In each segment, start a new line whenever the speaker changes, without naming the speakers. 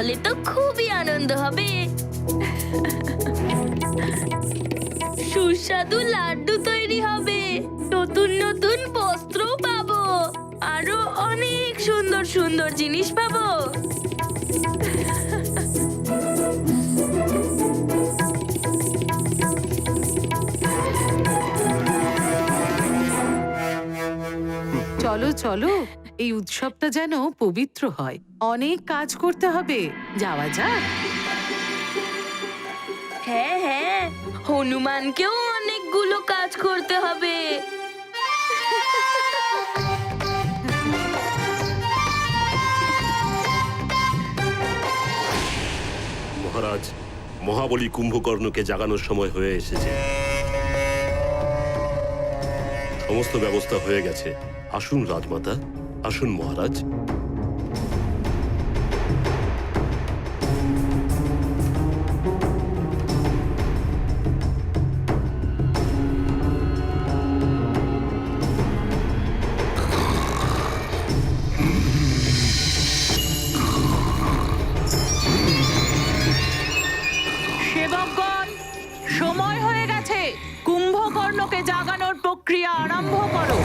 তাহলে তো খুবই আনন্দ হবে। সুস্বাদু লাড্ডু তৈরি হবে, নতুন নতুন বস্ত্র পাবো, আরো অনেক সুন্দর সুন্দর জিনিস পাবো।
চলো চলো, এই উৎসবটা যেন পবিত্র হয়। অনেক কাজ করতে হবে, যাওয়া যাক।
হ্যাঁ হ্যাঁ, হনুমানকেও অনেকগুলো কাজ করতে হবে।
মহারাজ, মহাবলী কুম্ভকর্ণকে জাগানোর সময় হয়ে এসেছে। সমস্ত ব্যবস্থা হয়ে গেছে। আসুন রাজমাতা, আসুন মহারাজ।
সেবকগণ, সময় হয়ে গেছে। কুম্ভকর্ণকে জাগানোর প্রক্রিয়া আরম্ভ করো।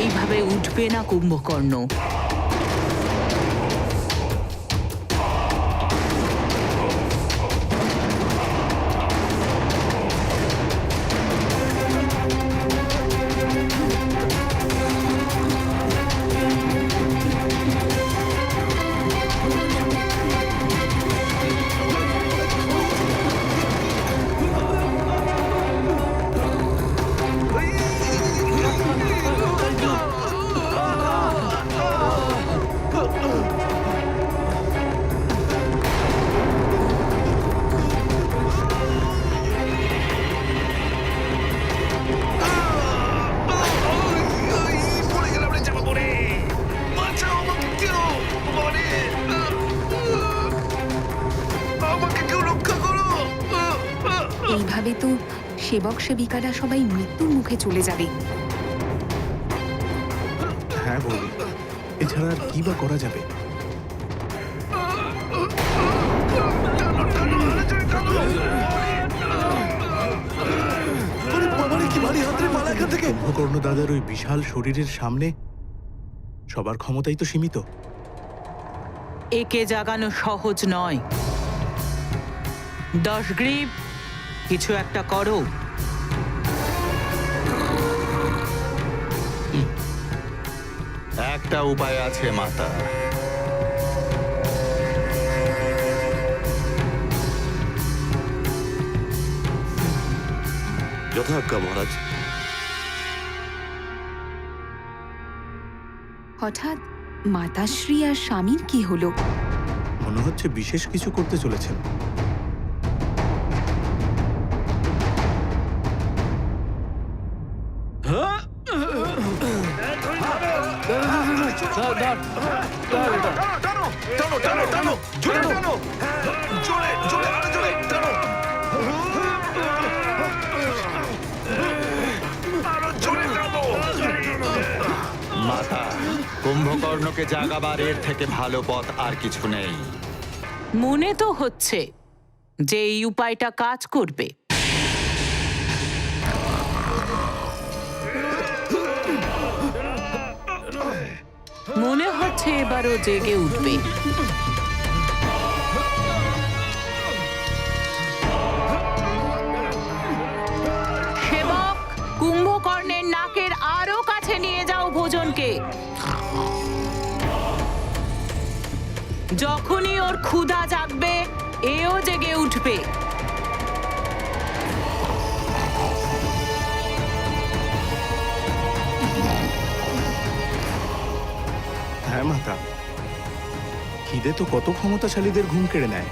এইভাবে উঠবে না কুম্ভকর্ণ।
এইভাবে তো সেবক সেবিকারা সবাই মৃত্যুর মুখে চলে যাবে।
হ্যাঁ বৌদি, এছাড়া আর কি বা করা যাবে? কুম্ভকর্ণ দাদার ওই বিশাল শরীরের সামনে সবার ক্ষমতাই তো সীমিত।
একে জাগানো সহজ নয়। 10 গ্রীব, কিছু একটা করো।
একটা উপায় আছে মাতা।
যথাজ্ঞা মহারাজ।
হঠাৎ মাতাশ্রী আর স্বামীর কি হলো?
মনে হচ্ছে বিশেষ কিছু করতে চলেছেন।
মাতা, কুম্ভকর্ণকে জাগাবার এর থেকে ভালো পথ আর কিছু নেই।
মনে তো হচ্ছে যে এই উপায়টা কাজ করবে। মনে হচ্ছে এবারও জেগে উঠবে। সেবক, কুম্ভকর্ণের নাকের আরো কাছে নিয়ে যাও ভোজনকে। যখনই ওর ক্ষুধা জাগবে, এও জেগে উঠবে।
হ্যাঁ মাতা, খিদে তো কত ক্ষমতাশালীদের ঘুম কেড়ে নেয়।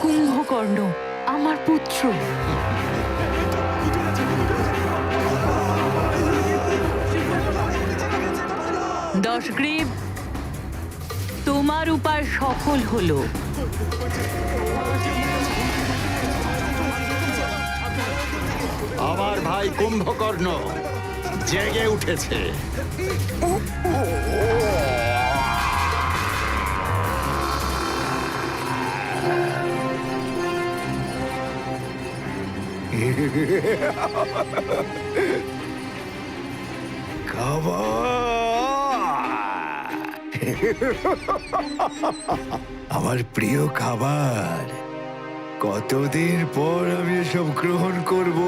কুম্ভকর্ণ, আমার পুত্র। দশগ্রীব, তোমার উপায় সফল হলো।
আমার ভাই কুম্ভকর্ণ জেগে উঠেছে।
আমার প্রিয় খাবার, কতদিন পর আমি এসব গ্রহণ করব।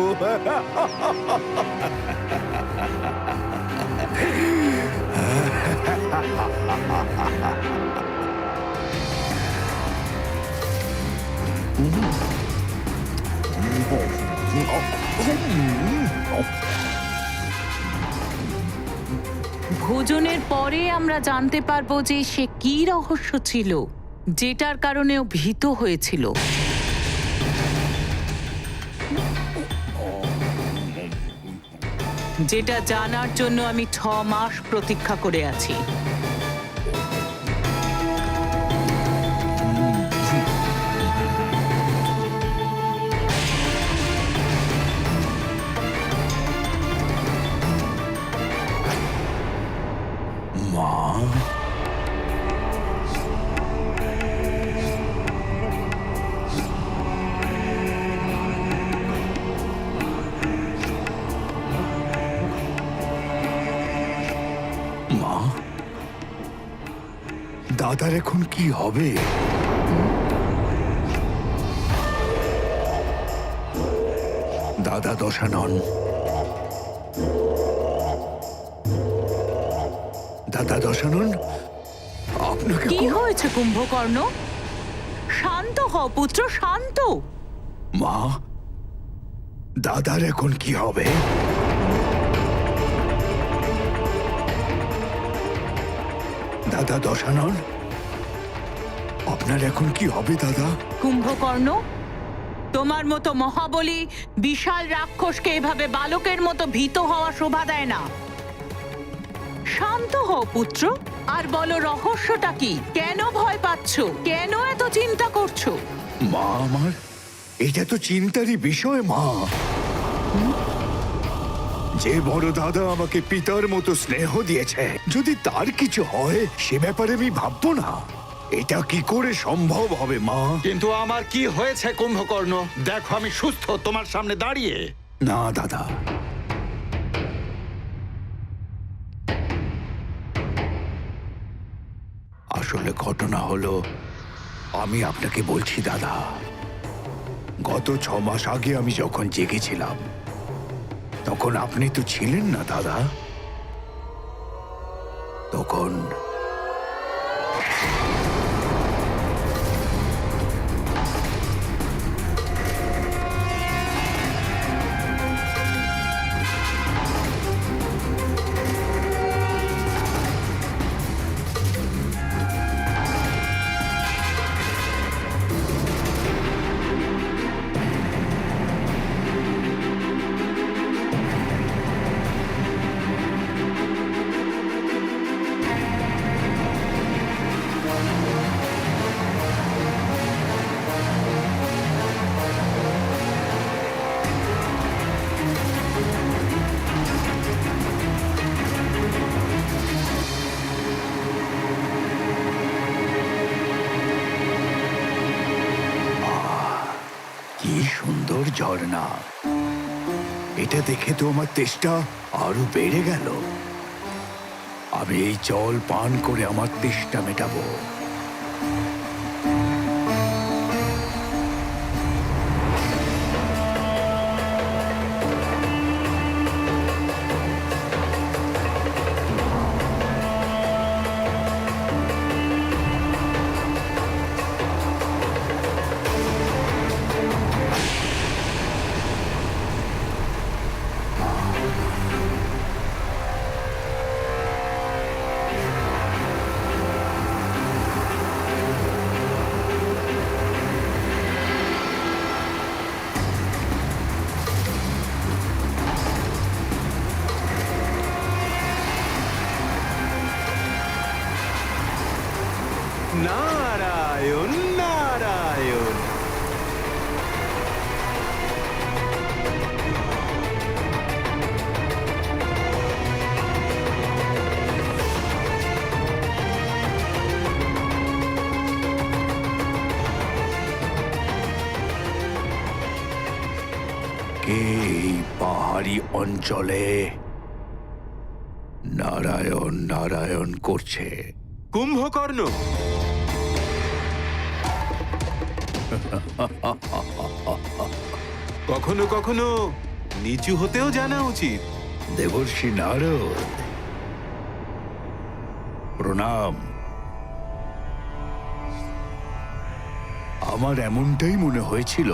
ভোজনের পরে আমরা জানতে পারবো যে সে কি রহস্য ছিল যেটার কারণে ও ভীত হয়েছিল। যেটা জানার জন্য আমি 6 মাস প্রতীক্ষা করে আছি।
মা, দাদার এখন কি হবে? দাদা দশানন, দাদা দশানন, আপনাকে
কি হয়েছে কুম্ভকর্ণ? শান্ত হও পুত্র, শান্ত।
মা, দাদার এখন কি হবে? দাদা দশানন, আপনার এখন কি হবে দাদা?
কুম্ভকর্ণ, তোমার মতো মহাবলী বিশাল রাক্ষসকে এভাবে বালকের মতো ভীত হওয়া শোভা দেয় না। শান্ত হও পুত্র, আর বলো রহস্যটা কি? কেন ভয় পাচ্ছ? কেন এত চিন্তা করছো?
মা আমার, এটা তো চিন্তারই বিষয় মা। যে বড় দাদা আমাকে পিতার মতো স্নেহ দিয়েছে, যদি তার কিছু হয় সে ব্যাপারে আমি ভাববো না? এটা কি করে সম্ভব হবে মা?
কিন্তু আমার কি হয়েছে কুম্ভকর্ণ? দেখো আমি সুস্থ তোমার সামনে দাঁড়িয়ে।
না দাদা, আসলে ঘটনা হলো, আমি আপনাকে বলছি দাদা, গত 6 মাস আগে আমি যখন জেগেছিলাম তখন আপনি তো ছিলেন না দাদা। তখন কি সুন্দর ঝর্ণা! এটা দেখে তো আমার তেষ্টা আরো বেড়ে গেল। আমি এই জল পান করে আমার তেষ্টা মেটাবো।
নারায়ণ নারায়ণ।
কে এই পাহাড়ি অঞ্চলে নারায়ণ নারায়ণ করছে?
কুম্ভকর্ণ। কখনো কখনো নিচু হতেও জানা উচিত।
দেবর্ষি নারদ, প্রণাম। আমার এমনটাই মনে হয়েছিল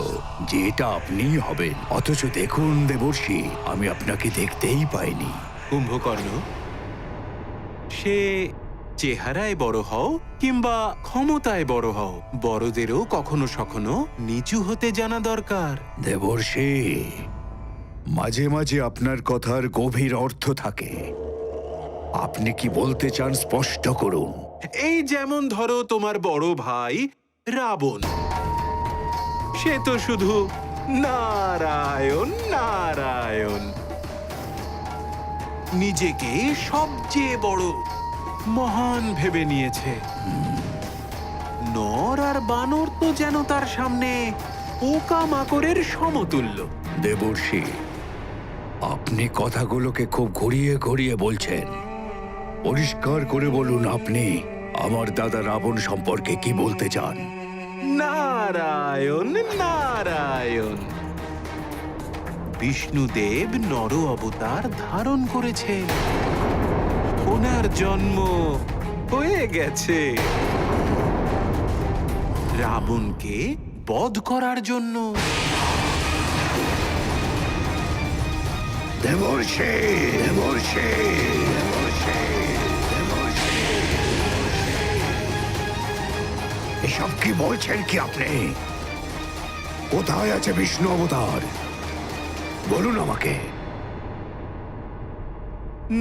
যে এটা আপনিই হবেন, অথচ দেখুন দেবর্ষি, আমি আপনাকে দেখতেই পাইনি।
কুম্ভকর্ণ, সে চেহারায় বড় হও কিংবা ক্ষমতায় বড় হও, বড়দেরও কখনো সখনো নিচু হতে জানা দরকার।
দেবর্ষি, মাঝে মাঝে আপনার কথার গভীর অর্থ থাকে। আপনি কি বলতে চান স্পষ্ট করুন।
এই যেমন ধরো তোমার বড় ভাই রাবণ, সে তো শুধু নারায়ণ নারায়ণ, নিজেকে সবচেয়ে বড় মহান ভেবে নিয়েছে। নর আর বানর তো যেন তার সামনে পোকা মাকড়ের সমতুল্য।
দেবর্ষি, আপনি কথাগুলোকে খুব ঘুরিয়ে ঘুরিয়ে বলছেন। পরিষ্কার করে বলুন, আপনি আমার দাদা রাবণ সম্পর্কে কি বলতে চান?
নারায়ণ নারায়ণ। বিষ্ণুদেব নর অবতার ধারণ করেছে, ওনার জন্ম হয়ে গেছে রাবণকে বধ করার জন্য।
দেবর্ষি, দেবর্ষি, দেবর্ষি, দেবর্ষি। এসব কি বলছেন কি আপনি? কোথায় আছে বিষ্ণু অবতার? বলুন আমাকে।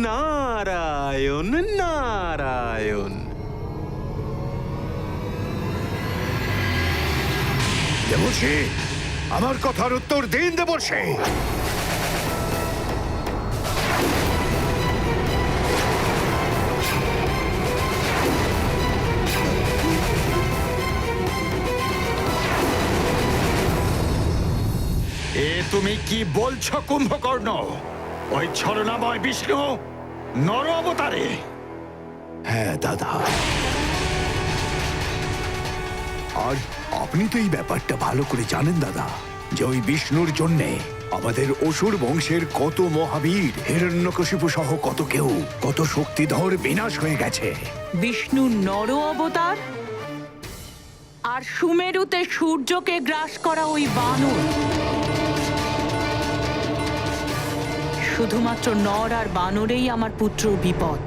নারায়ণ নারায়ণ।
দেবর্ষি, আমার কথার উত্তর দিন দেবর্ষি।
এ তুমি কি বলছো কুম্ভকর্ণ? ওই ছলনাময় বিষ্ণু নর অবতারে?
হ্যাঁ দাদা, আর আপনি তো এই ব্যাপারটা ভালো করে জানেন দাদা, যে ওই বিষ্ণুর জন্যে আমাদের অসুর বংশের কত মহাবীর, হিরণ্যকশিপু সহ কত কেউ, কত শক্তিধর বিনাশ হয়ে গেছে।
বিষ্ণু নর অবতার আর সুমেরুতে সূর্যকে গ্রাস করা ওই বানর। শুধুমাত্র নর আর বানরেই আমার পুত্রর বিপদ।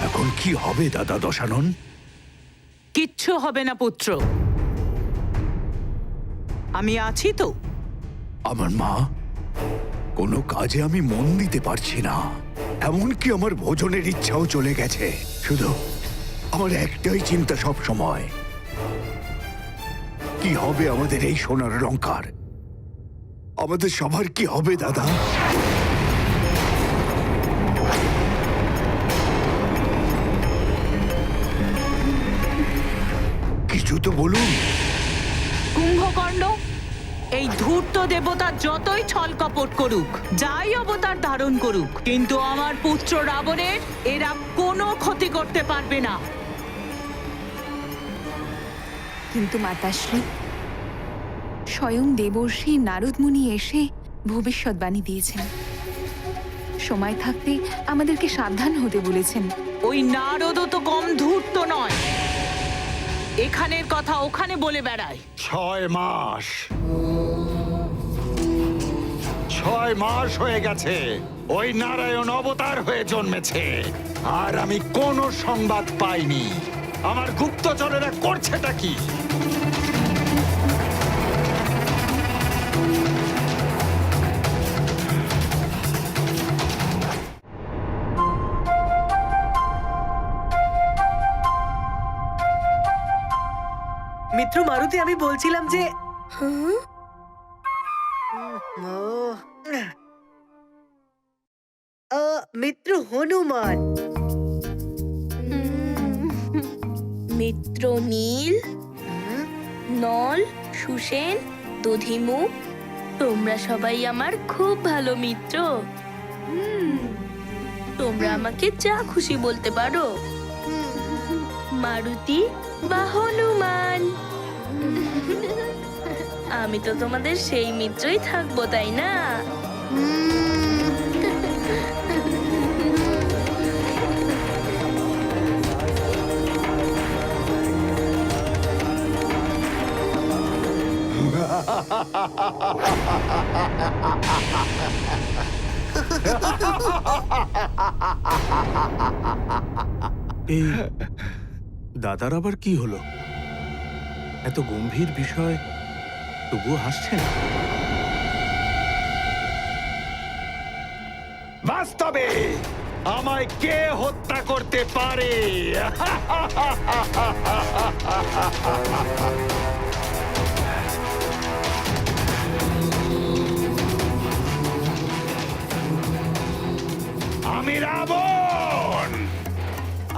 এখন কি হবে দাদা দশানন?
কিচ্ছু হবে না পুত্র, আমি আছি তো।
আমার মা, কোনো কাজে আমি মন দিতে পারছি না, এমনকি আমার ভোজনের ইচ্ছাও চলে গেছে। শুধু আমার একটাই চিন্তা সব সময়, কি হবে আমাদের এই সোনার লঙ্কার? আমাদের সবার কি হবে দাদা? কিছু তো বলুন।
কুম্ভকর্ণ, এই ধূর্ত দেবতা যতই ছল কপট করুক, যাই অবতার ধারণ করুক, কিন্তু আমার পুত্র রাবণের এরা কোনো ক্ষতি করতে পারবে না।
কিন্তু মাতাশ্রী, স্বয়ং দেবর্ষি নারদ মুনি এসে ভবিষ্যৎবাণী দিয়েছেন। সময় থাকতে আমাদেরকে সাবধান হতে বলেছেন।
ওই নারদও তো কম ধূর্ত নয়, এখানের কথা ওখানে বলে বেড়ায়।
6 মাস 6 মাস হয়ে গেছে ওই নারায়ণ অবতার হয়ে জন্মেছে, আর আমি কোনো সংবাদ পাইনি। আমার গুপ্তচরেরা করছেটা কি?
মিত্র মারুতি, আমি বলছিলাম যে মিত্র হনুমান,
মিত্র নীল, নল, সুসেন, দধিমু, তোমরা সবাই আমার খুব ভালো মিত্র। তোমরা আমাকে যা খুশি বলতে পারো, মারুতি বা হনুমান। আমি তো তোমাদের সেই মিত্রই থাকবো, তাই না?
এই দাদার আবার কি হলো? এত গম্ভীর বিষয় তবুও হাসছেন।
বাস্তবে আমায় কে হত্যা করতে পারে? আমি রাবণ,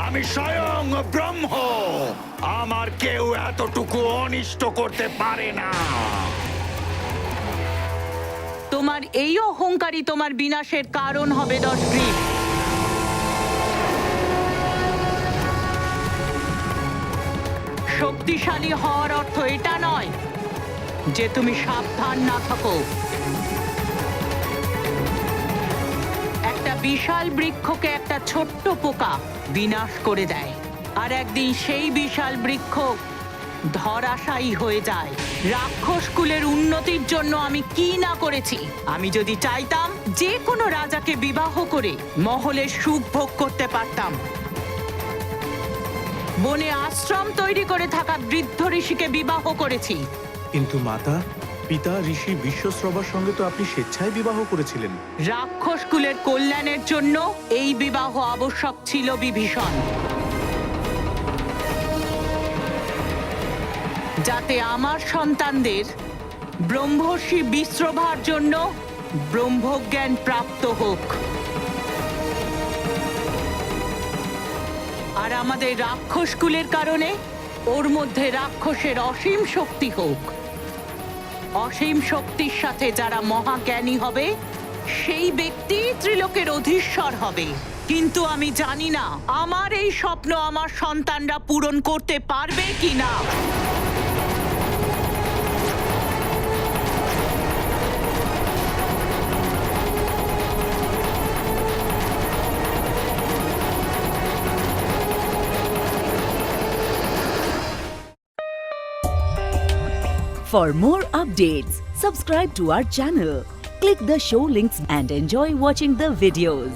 আমি স্বয়ং ব্রহ্ম। আমার কেউ এতটুকু অনিষ্ট করতে পারে না।
তোমার এই অহংকারই তোমার বিনাশের কারণ হবে দশগ্রীব। শক্তিশালী হওয়ার অর্থ এটা নয় যে তুমি সাবধান না থাকো। একটা বিশাল বৃক্ষকে একটা ছোট্ট পোকা বিনাশ করে দেয়, আর একদিন সেই বিশাল বৃক্ষ ধরাশায়ী হয়ে যায়। রাক্ষস কুলের উন্নতির জন্য আমি কি না করেছি! আমি যদি চাইতাম যে কোনো রাজাকে বিবাহ করে মহলের সুখ ভোগ করতে পারতাম। বনে আশ্রম তৈরি করে থাকা বৃদ্ধ ঋষিকে বিবাহ করেছি।
কিন্তু মাতা, পিতা ঋষি বিশ্বশ্রবার সঙ্গে তো আপনি স্বেচ্ছায় বিবাহ করেছিলেন।
রাক্ষস কুলের কল্যাণের জন্য এই বিবাহ আবশ্যক ছিল বিভীষণ, যাতে আমার সন্তানদের ব্রহ্মর্ষি বিশ্রভার জন্য ব্রহ্মজ্ঞান প্রাপ্ত হোক, আর আমাদের রাক্ষস কুলের কারণে ওর মধ্যে রাক্ষসের অসীম শক্তি হোক। অসীম শক্তির সাথে যারা মহাজ্ঞানী হবে সেই ব্যক্তি ত্রিলোকের অধীশ্বর হবে। কিন্তু আমি জানি না আমার এই স্বপ্ন আমার সন্তানরা পূরণ করতে পারবে কিনা।
For more updates, subscribe to our channel, click the show links and enjoy watching the videos.